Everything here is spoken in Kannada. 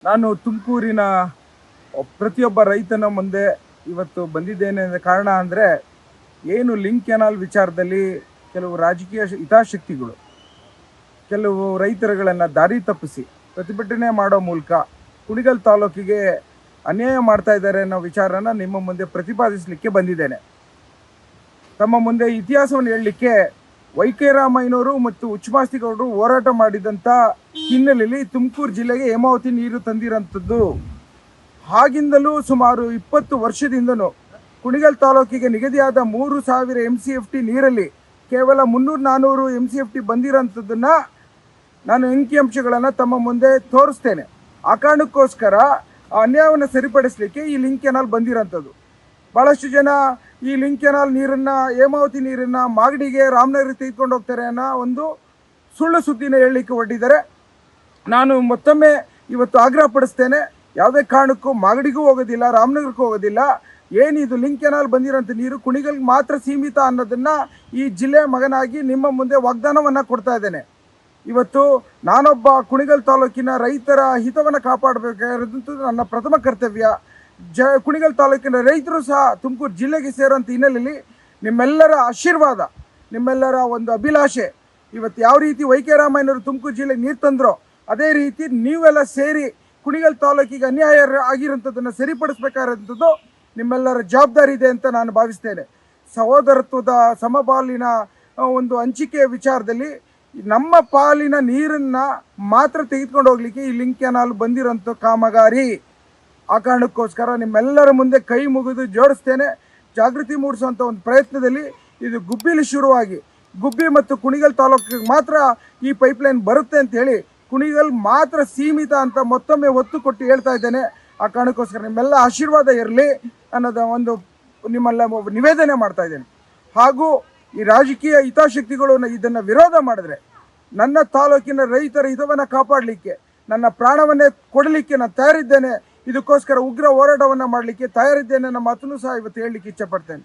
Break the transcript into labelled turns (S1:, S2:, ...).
S1: ನಾನು ತುಮಕೂರಿನ ಪ್ರತಿಯೊಬ್ಬ ರೈತನ ಮುಂದೆ ಇವತ್ತು ಬಂದಿದ್ದೇನೆ ಕಾರಣ ಅಂದರೆ ಏನು ಲಿಂಕ್ ಕೆನಾಲ್ ವಿಚಾರದಲ್ಲಿ ಕೆಲವು ರಾಜಕೀಯ ಹಿತಾಸಕ್ತಿಗಳು ಕೆಲವು ರೈತರುಗಳನ್ನು ದಾರಿ ತಪ್ಪಿಸಿ ಪ್ರತಿಭಟನೆ ಮಾಡೋ ಮೂಲಕ ಕುಣಿಗಲ್ ತಾಲೂಕಿಗೆ ಅನ್ಯಾಯ ಮಾಡ್ತಾ ಇದ್ದಾರೆ ಅನ್ನೋ ವಿಚಾರನ ನಿಮ್ಮ ಮುಂದೆ ಪ್ರತಿಪಾದಿಸಲಿಕ್ಕೆ ಬಂದಿದ್ದೇನೆ. ತಮ್ಮ ಮುಂದೆ ಇತಿಹಾಸವನ್ನು ಹೇಳಲಿಕ್ಕೆ ವೈ.ಕೆ. ರಾಮಯ್ಯನವರು ಮತ್ತು ಉಚ್ಚಮಾಸ್ತಿಗೌಡರು ಹೋರಾಟ ಮಾಡಿದಂಥ ಹಿನ್ನೆಲೆಯಲ್ಲಿ ತುಮಕೂರು ಜಿಲ್ಲೆಗೆ ಹೇಮಾವತಿ ನೀರು ತಂದಿರೋಂಥದ್ದು. ಆಗಿಂದಲೂ ಸುಮಾರು 20 ವರ್ಷದಿಂದನೂ ಕುಣಿಗಲ್ ತಾಲೂಕಿಗೆ ನಿಗದಿಯಾದ 3000 MCFT ನೀರಲ್ಲಿ ಕೇವಲ 300-400 MCFT ಬಂದಿರೋಂಥದ್ದನ್ನು ನಾನು ಅಂಕಿಅಂಶಗಳನ್ನು ತಮ್ಮ ಮುಂದೆ ತೋರಿಸ್ತೇನೆ. ಆ ಕಾರಣಕ್ಕೋಸ್ಕರ ಆ ಅನ್ಯಾಯವನ್ನು ಸರಿಪಡಿಸಲಿಕ್ಕೆ ಈ ಲಿಂಕ್ ಕೆನಾಲ್ ಬಂದಿರೋಂಥದ್ದು. ಭಾಳಷ್ಟು ಜನ ಈ ಲಿಂಕ್ ಕೆನಾಲ್ ನೀರನ್ನು, ಹೇಮಾವತಿ ನೀರನ್ನು ಮಾಗಡಿಗೆ, ರಾಮನಗರಕ್ಕೆ ತೆಗೆದುಕೊಂಡು ಹೋಗ್ತಾರೆ ಅನ್ನೋ ಒಂದು ಸುಳ್ಳು ಸುದ್ದಿನ ಹೇಳಲಿಕ್ಕೆ ಹೊರಟಿದ್ದಾರೆ. ನಾನು ಮತ್ತೊಮ್ಮೆ ಇವತ್ತು ಆಗ್ರಹ ಪಡಿಸ್ತೇನೆ, ಯಾವುದೇ ಕಾರಣಕ್ಕೂ ಮಾಗಡಿಗೂ ಹೋಗೋದಿಲ್ಲ, ರಾಮನಗರಕ್ಕೂ ಹೋಗೋದಿಲ್ಲ. ಏನಿದು ಲಿಂಕ್ ಕೆನಾಲ್ ಬಂದಿರೋಂಥ ನೀರು ಕುಣಿಗಲ್ಗೆ ಮಾತ್ರ ಸೀಮಿತ ಅನ್ನೋದನ್ನು ಈ ಜಿಲ್ಲೆಯ ಮಗನಾಗಿ ನಿಮ್ಮ ಮುಂದೆ ವಾಗ್ದಾನವನ್ನು ಕೊಡ್ತಾ ಇದ್ದೇನೆ. ಇವತ್ತು ನಾನೊಬ್ಬ ಕುಣಿಗಲ್ ತಾಲೂಕಿನ ರೈತರ ಹಿತವನ್ನು ಕಾಪಾಡಬೇಕಾದಂಥದ್ದು ನನ್ನ ಪ್ರಥಮ ಕರ್ತವ್ಯ. ಕುಣಿಗಲ್ ತಾಲೂಕಿನ ರೈತರು ಸಹ ತುಮಕೂರು ಜಿಲ್ಲೆಗೆ ಸೇರುವಂಥ ಹಿನ್ನೆಲೆಯಲ್ಲಿ ನಿಮ್ಮೆಲ್ಲರ ಆಶೀರ್ವಾದ, ನಿಮ್ಮೆಲ್ಲರ ಒಂದು ಅಭಿಲಾಷೆ, ಇವತ್ತು ಯಾವ ರೀತಿ ವೈ.ಕೆ. ರಾಮಯ್ಯನವರು ತುಮಕೂರು ಜಿಲ್ಲೆಗೆ ನೀರು ತಂದರೋ ಅದೇ ರೀತಿ ನೀವೆಲ್ಲ ಸೇರಿ ಕುಣಿಗಲ್ ತಾಲೂಕಿಗೆ ಅನ್ಯಾಯ ಆಗಿರೋಂಥದ್ದನ್ನು ಸರಿಪಡಿಸಬೇಕಾದಂಥದ್ದು ನಿಮ್ಮೆಲ್ಲರ ಜವಾಬ್ದಾರಿ ಇದೆ ಅಂತ ನಾನು ಭಾವಿಸ್ತೇನೆ. ಸಹೋದರತ್ವದ ಸಮಪಾಲಿನ ಒಂದು ಹಂಚಿಕೆಯ ವಿಚಾರದಲ್ಲಿ ನಮ್ಮ ಪಾಲಿನ ನೀರನ್ನು ಮಾತ್ರ ತೆಗೆದುಕೊಂಡು ಹೋಗ್ಲಿಕ್ಕೆ ಈ ಲಿಂಕ್ ಕೆನಾಲ್ ಬಂದಿರೋಂಥ ಕಾಮಗಾರಿ. ಆ ಕಾರಣಕ್ಕೋಸ್ಕರ ನಿಮ್ಮೆಲ್ಲರ ಮುಂದೆ ಕೈ ಮುಗಿದು ಜೋಡಿಸ್ತೇನೆ. ಜಾಗೃತಿ ಮೂಡಿಸುವಂಥ ಒಂದು ಪ್ರಯತ್ನದಲ್ಲಿ ಇದು ಗುಬ್ಬಿಲಿ ಶುರುವಾಗಿ ಗುಬ್ಬಿ ಮತ್ತು ಕುಣಿಗಲ್ ತಾಲೂಕಿಗೆ ಮಾತ್ರ ಈ ಪೈಪ್ಲೈನ್ ಬರುತ್ತೆ ಅಂತ ಹೇಳಿ ಕುಣಿಗಲ್ ಮಾತ್ರ ಸೀಮಿತ ಅಂತ ಮತ್ತೊಮ್ಮೆ ಒತ್ತು ಕೊಟ್ಟು ಹೇಳ್ತಾ ಇದ್ದೇನೆ. ಆ ಕಾರಣಕ್ಕೋಸ್ಕರ ನಿಮ್ಮೆಲ್ಲ ಆಶೀರ್ವಾದ ಇರಲಿ ಅನ್ನೋದ ಒಂದು ನಿಮ್ಮೆಲ್ಲ ನಿವೇದನೆ ಮಾಡ್ತಾ ಇದ್ದೇನೆ. ಹಾಗೂ ಈ ರಾಜಕೀಯ ಹಿತಾಸಕ್ತಿಗಳು ಇದನ್ನು ವಿರೋಧ ಮಾಡಿದ್ರೆ ನನ್ನ ತಾಲೂಕಿನ ರೈತರ ಹಿತವನ್ನು ಕಾಪಾಡಲಿಕ್ಕೆ, ನನ್ನ ಪ್ರಾಣವನ್ನೇ ಕೊಡಲಿಕ್ಕೆ ನಾನು ತಯಾರಿದ್ದೇನೆ. ಇದಕ್ಕೋಸ್ಕರ ಉಗ್ರ ಹೋರಾಟವನ್ನು ಮಾಡಲಿಕ್ಕೆ ತಯಾರಿದ್ದೇನೆ. ನಮ್ಮ ಮಾತನ್ನು ಸಹ ಇವತ್ತು ಹೇಳಲಿಕ್ಕೆ ಇಚ್ಛೆಪಡ್ತೇನೆ.